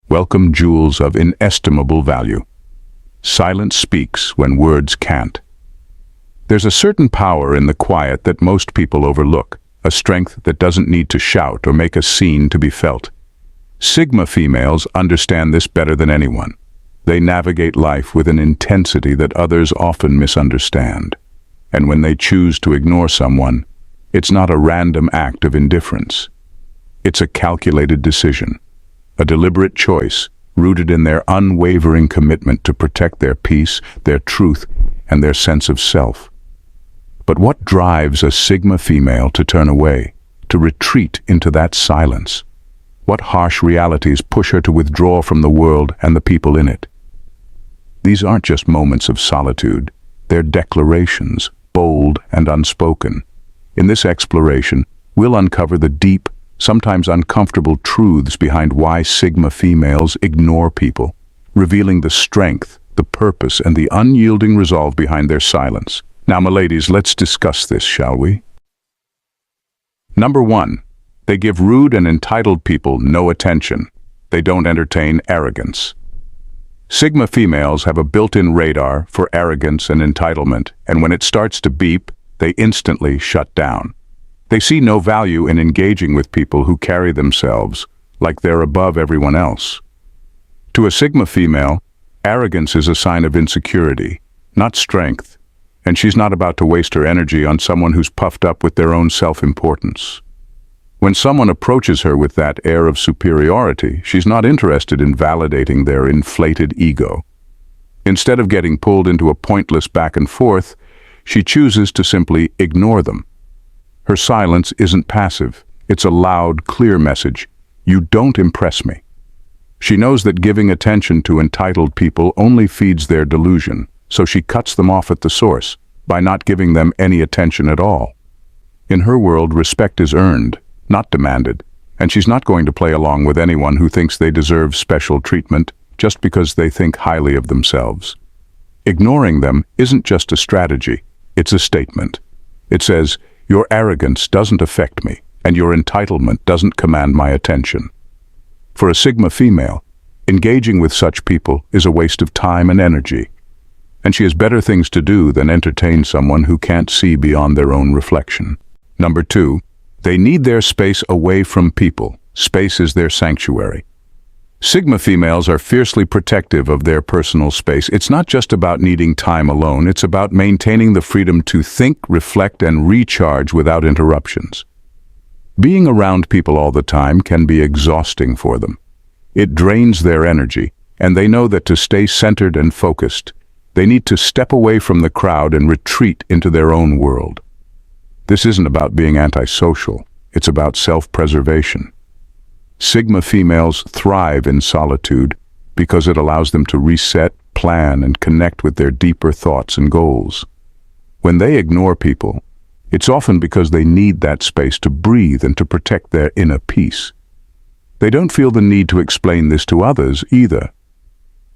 Welcome jewels of inestimable value. Silence speaks when words can't. There's a certain power in the quiet that most people overlook, a strength that doesn't need to shout or make a scene to be felt. Sigma females understand this better than anyone. They navigate life with an intensity that others often misunderstand. And when they choose to ignore someone, it's not a random act of indifference. It's a calculated decision, a deliberate choice rooted in their unwavering commitment to protect their peace, their truth, and their sense of self. But what drives a Sigma female to turn away, to retreat into that silence? What harsh realities push her to withdraw from the world and the people in it? These aren't just moments of solitude, they're declarations, bold and unspoken. In this exploration, we'll uncover the deep, sometimes uncomfortable truths behind why Sigma females ignore people, revealing the strength, the purpose, and the unyielding resolve behind their silence. Now, my ladies, let's discuss this, shall we? Number 1. They give rude and entitled people no attention. They don't entertain arrogance. Sigma females have a built-in radar for arrogance and entitlement, and when it starts to beep, they instantly shut down. They see no value in engaging with people who carry themselves like they're above everyone else. To a Sigma female, arrogance is a sign of insecurity, not strength, and she's not about to waste her energy on someone who's puffed up with their own self-importance. When someone approaches her with that air of superiority, she's not interested in validating their inflated ego. Instead of getting pulled into a pointless back and forth, she chooses to simply ignore them. Her silence isn't passive. It's a loud, clear message. You don't impress me. She knows that giving attention to entitled people only feeds their delusion, so she cuts them off at the source by not giving them any attention at all. In her world, respect is earned, not demanded, and she's not going to play along with anyone who thinks they deserve special treatment just because they think highly of themselves. Ignoring them isn't just a strategy, it's a statement. It says, your arrogance doesn't affect me, and your entitlement doesn't command my attention. For a Sigma female, engaging with such people is a waste of time and energy, and she has better things to do than entertain someone who can't see beyond their own reflection. Number 2, they need their space away from people. Space is their sanctuary. Sigma females are fiercely protective of their personal space. It's not just about needing time alone, it's about maintaining the freedom to think, reflect, and recharge without interruptions. Being around people all the time can be exhausting for them. It drains their energy, and they know that to stay centered and focused, they need to step away from the crowd and retreat into their own world. This isn't about being antisocial, it's about self-preservation. Sigma females thrive in solitude because it allows them to reset, plan, and connect with their deeper thoughts and goals. When they ignore people, it's often because they need that space to breathe and to protect their inner peace. They don't feel the need to explain this to others either.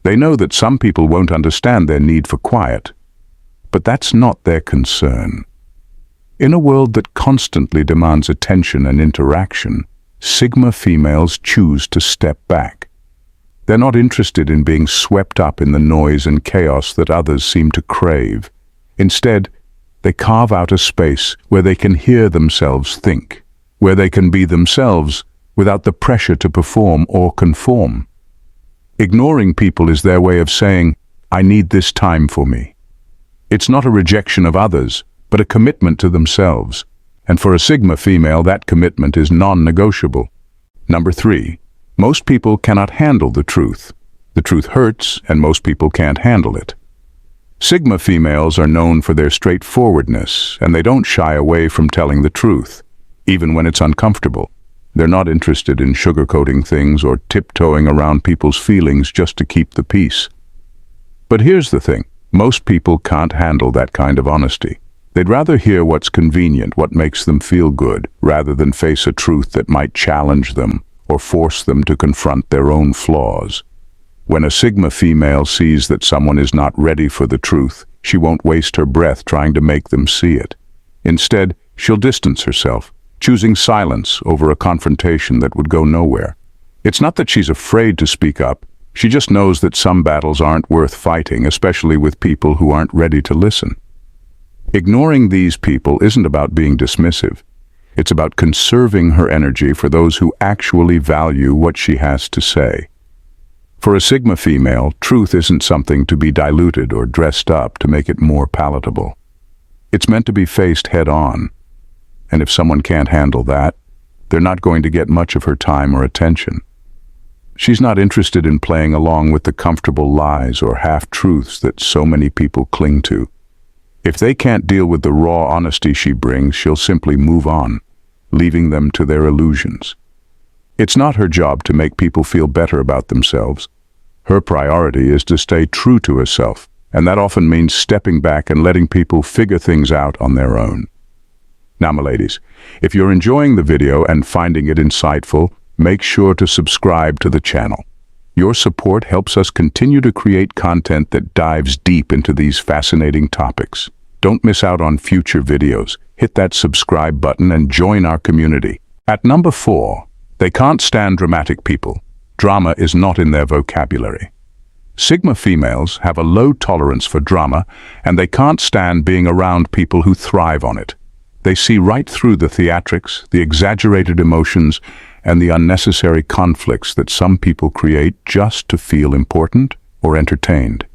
They know that some people won't understand their need for quiet, but that's not their concern. In a world that constantly demands attention and interaction, Sigma females choose to step back. They're not interested in being swept up in the noise and chaos that others seem to crave. Instead, they carve out a space where they can hear themselves think, where they can be themselves without the pressure to perform or conform. Ignoring people is their way of saying, I need this time for me. It's not a rejection of others, but a commitment to themselves. And for a Sigma female, that commitment is non-negotiable. Number 3, most people cannot handle the truth. The truth hurts, and most people can't handle it. Sigma females are known for their straightforwardness, and they don't shy away from telling the truth, even when it's uncomfortable. They're not interested in sugarcoating things or tiptoeing around people's feelings just to keep the peace. But here's the thing, most people can't handle that kind of honesty. They'd rather hear what's convenient, what makes them feel good, rather than face a truth that might challenge them or force them to confront their own flaws. When a Sigma female sees that someone is not ready for the truth, she won't waste her breath trying to make them see it. Instead, she'll distance herself, choosing silence over a confrontation that would go nowhere. It's not that she's afraid to speak up, she just knows that some battles aren't worth fighting, especially with people who aren't ready to listen. Ignoring these people isn't about being dismissive. It's about conserving her energy for those who actually value what she has to say. For a Sigma female, truth isn't something to be diluted or dressed up to make it more palatable. It's meant to be faced head-on. And if someone can't handle that, they're not going to get much of her time or attention. She's not interested in playing along with the comfortable lies or half-truths that so many people cling to. If they can't deal with the raw honesty she brings, she'll simply move on, leaving them to their illusions. It's not her job to make people feel better about themselves. Her priority is to stay true to herself, and that often means stepping back and letting people figure things out on their own. Now, my ladies, if you're enjoying the video and finding it insightful, make sure to subscribe to the channel. Your support helps us continue to create content that dives deep into these fascinating topics. Don't miss out on future videos. Hit that subscribe button and join our community. At number 4, they can't stand dramatic people. Drama is not in their vocabulary. Sigma females have a low tolerance for drama, and they can't stand being around people who thrive on it. They see right through the theatrics, the exaggerated emotions, and the unnecessary conflicts that some people create just to feel important or entertained.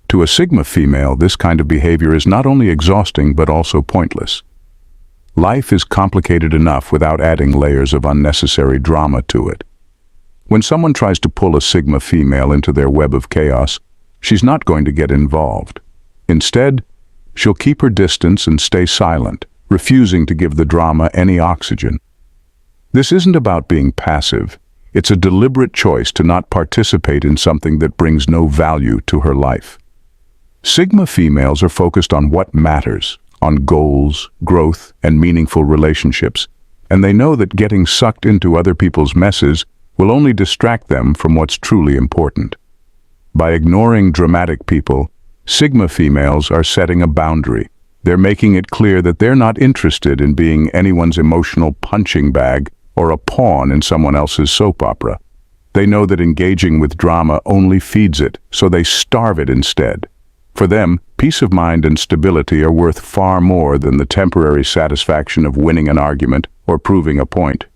To a Sigma female, this kind of behavior is not only exhausting but also pointless. Life is complicated enough without adding layers of unnecessary drama to it. When someone tries to pull a Sigma female into their web of chaos, she's not going to get involved. Instead, she'll keep her distance and stay silent, refusing to give the drama any oxygen. This isn't about being passive. It's a deliberate choice to not participate in something that brings no value to her life. Sigma females are focused on what matters, on goals, growth, and meaningful relationships, and they know that getting sucked into other people's messes will only distract them from what's truly important. By ignoring dramatic people, Sigma females are setting a boundary. They're making it clear that they're not interested in being anyone's emotional punching bag or a pawn in someone else's soap opera. They know that engaging with drama only feeds it, so they starve it instead. For them, peace of mind and stability are worth far more than the temporary satisfaction of winning an argument or proving a point.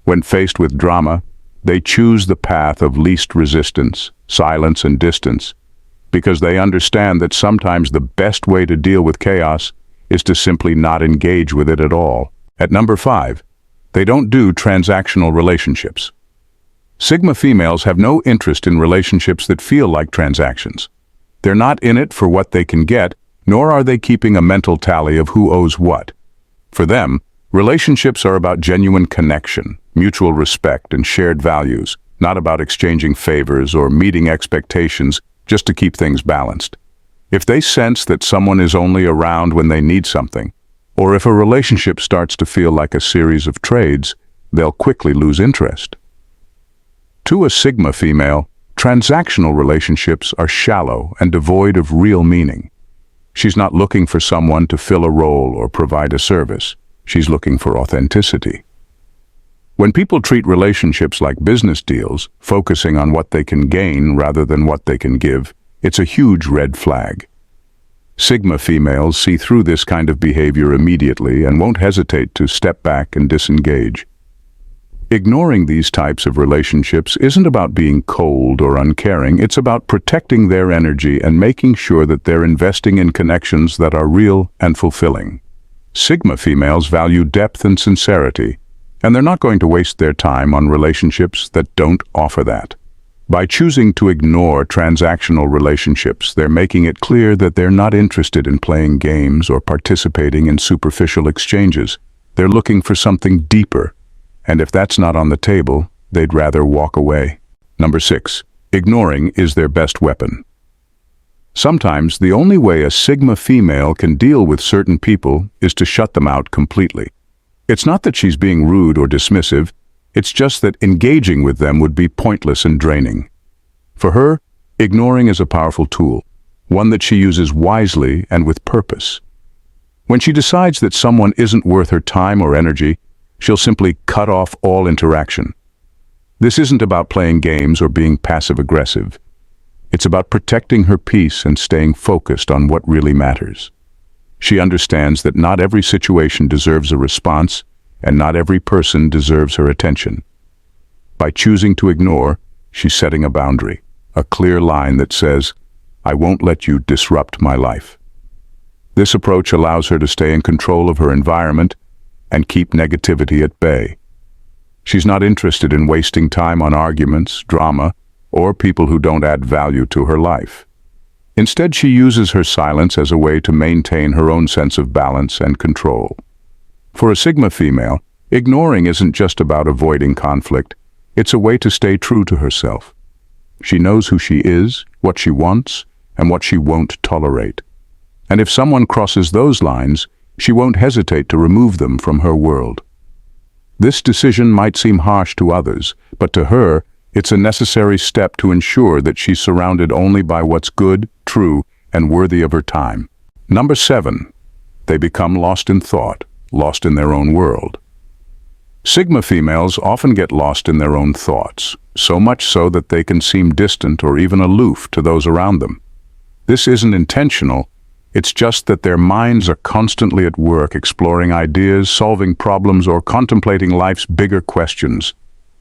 When faced with drama, they choose the path of least resistance, silence and distance, because they understand that sometimes the best way to deal with chaos is to simply not engage with it at all. At number 5, they don't do transactional relationships. Sigma females have no interest in relationships that feel like transactions. They're not in it for what they can get, nor are they keeping a mental tally of who owes what. For them, relationships are about genuine connection, mutual respect, and shared values, not about exchanging favors or meeting expectations just to keep things balanced. If they sense that someone is only around when they need something, or if a relationship starts to feel like a series of trades, they'll quickly lose interest. To a Sigma female, transactional relationships are shallow and devoid of real meaning. She's not looking for someone to fill a role or provide a service. She's looking for authenticity. When people treat relationships like business deals, focusing on what they can gain rather than what they can give, it's a huge red flag. Sigma females see through this kind of behavior immediately and won't hesitate to step back and disengage. Ignoring these types of relationships isn't about being cold or uncaring, it's about protecting their energy and making sure that they're investing in connections that are real and fulfilling. Sigma females value depth and sincerity, and they're not going to waste their time on relationships that don't offer that. By choosing to ignore transactional relationships, they're making it clear that they're not interested in playing games or participating in superficial exchanges. They're looking for something deeper, and if that's not on the table, they'd rather walk away. Number 6, ignoring is their best weapon. Sometimes the only way a Sigma female can deal with certain people is to shut them out completely. It's not that she's being rude or dismissive, it's just that engaging with them would be pointless and draining. For her, ignoring is a powerful tool, one that she uses wisely and with purpose. When she decides that someone isn't worth her time or energy, she'll simply cut off all interaction. This isn't about playing games or being passive-aggressive. It's about protecting her peace and staying focused on what really matters. She understands that not every situation deserves a response, and not every person deserves her attention. By choosing to ignore, she's setting a boundary, a clear line that says, "I won't let you disrupt my life." This approach allows her to stay in control of her environment and keep negativity at bay. She's not interested in wasting time on arguments, drama, or people who don't add value to her life. Instead, she uses her silence as a way to maintain her own sense of balance and control. For a Sigma female, ignoring isn't just about avoiding conflict. It's a way to stay true to herself. She knows who she is, what she wants, and what she won't tolerate. And if someone crosses those lines, she won't hesitate to remove them from her world. This decision might seem harsh to others, but to her, it's a necessary step to ensure that she's surrounded only by what's good, true, and worthy of her time. Number 7, they become lost in thought, lost in their own world. Sigma females often get lost in their own thoughts, so much so that they can seem distant or even aloof to those around them. This isn't intentional, it's just that their minds are constantly at work exploring ideas, solving problems, or contemplating life's bigger questions.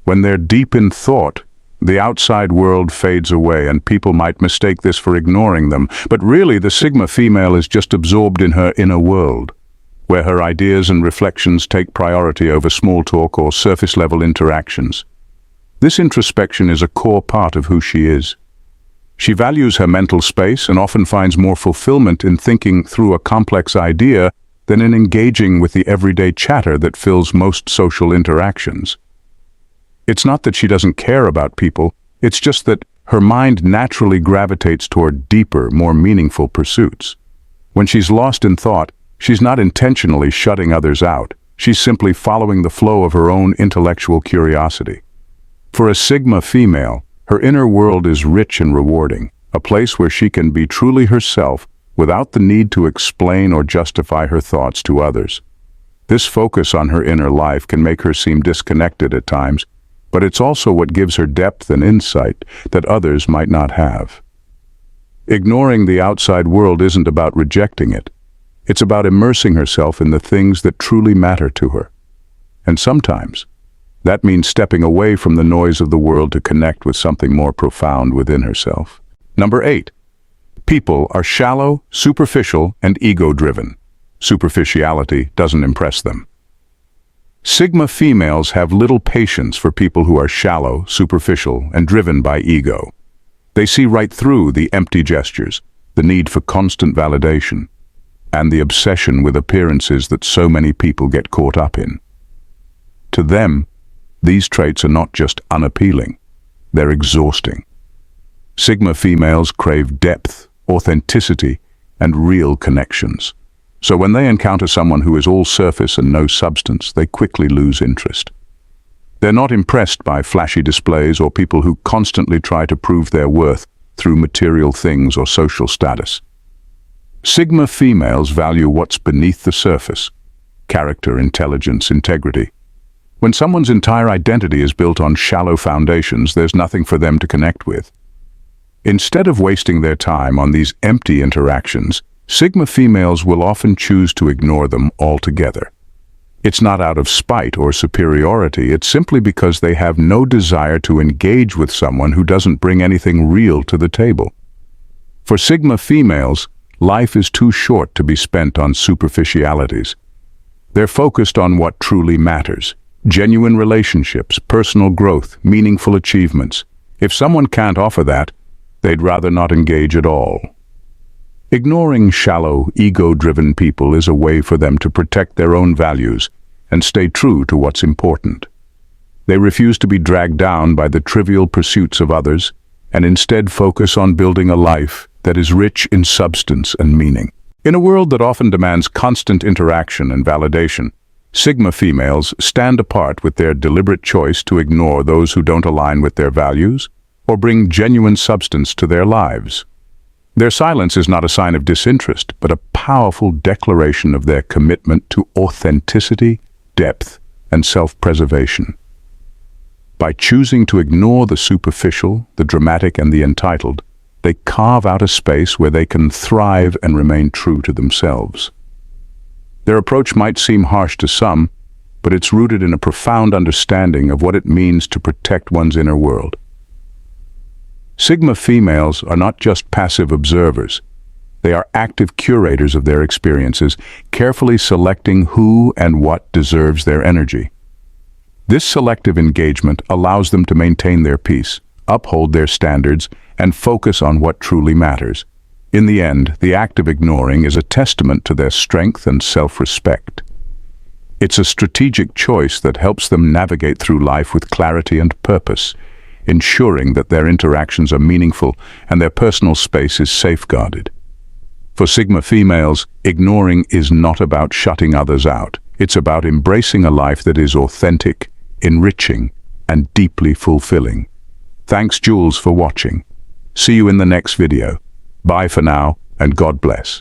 When they're deep in thought, the outside world fades away, and people might mistake this for ignoring them, but really the Sigma female is just absorbed in her inner world, where her ideas and reflections take priority over small talk or surface-level interactions. This introspection is a core part of who she is. She values her mental space and often finds more fulfillment in thinking through a complex idea than in engaging with the everyday chatter that fills most social interactions. It's not that she doesn't care about people, it's just that her mind naturally gravitates toward deeper, more meaningful pursuits. When she's lost in thought, she's not intentionally shutting others out. She's simply following the flow of her own intellectual curiosity. For a Sigma female, her inner world is rich and rewarding, a place where she can be truly herself without the need to explain or justify her thoughts to others. This focus on her inner life can make her seem disconnected at times, but it's also what gives her depth and insight that others might not have. Ignoring the outside world isn't about rejecting it. It's about immersing herself in the things that truly matter to her. And sometimes, that means stepping away from the noise of the world to connect with something more profound within herself. Number 8. People are shallow, superficial, and ego-driven. Superficiality doesn't impress them. Sigma females have little patience for people who are shallow, superficial, and driven by ego. They see right through the empty gestures, the need for constant validation, and the obsession with appearances that so many people get caught up in. To them, these traits are not just unappealing, they're exhausting. Sigma females crave depth, authenticity, and real connections. So when they encounter someone who is all surface and no substance, they quickly lose interest. They're not impressed by flashy displays or people who constantly try to prove their worth through material things or social status. Sigma females value what's beneath the surface: character, intelligence, integrity. When someone's entire identity is built on shallow foundations, there's nothing for them to connect with. Instead of wasting their time on these empty interactions, Sigma females will often choose to ignore them altogether. It's not out of spite or superiority, it's simply because they have no desire to engage with someone who doesn't bring anything real to the table. For Sigma females, life is too short to be spent on superficialities. They're focused on what truly matters: genuine relationships, personal growth, meaningful achievements. If someone can't offer that, they'd rather not engage at all. Ignoring shallow, ego-driven people is a way for them to protect their own values and stay true to what's important. They refuse to be dragged down by the trivial pursuits of others and instead focus on building a life that is rich in substance and meaning. In a world that often demands constant interaction and validation, Sigma females stand apart with their deliberate choice to ignore those who don't align with their values or bring genuine substance to their lives. Their silence is not a sign of disinterest, but a powerful declaration of their commitment to authenticity, depth, and self-preservation. By choosing to ignore the superficial, the dramatic, and the entitled, they carve out a space where they can thrive and remain true to themselves. Their approach might seem harsh to some, but it's rooted in a profound understanding of what it means to protect one's inner world. Sigma females are not just passive observers. They are active curators of their experiences, carefully selecting who and what deserves their energy. This selective engagement allows them to maintain their peace, uphold their standards, and focus on what truly matters. In the end, the act of ignoring is a testament to their strength and self-respect. It's a strategic choice that helps them navigate through life with clarity and purpose, ensuring that their interactions are meaningful and their personal space is safeguarded. For Sigma females, ignoring is not about shutting others out. It's about embracing a life that is authentic, enriching, and deeply fulfilling. Thanks, Jules, for watching. See you in the next video. Bye for now, and God bless.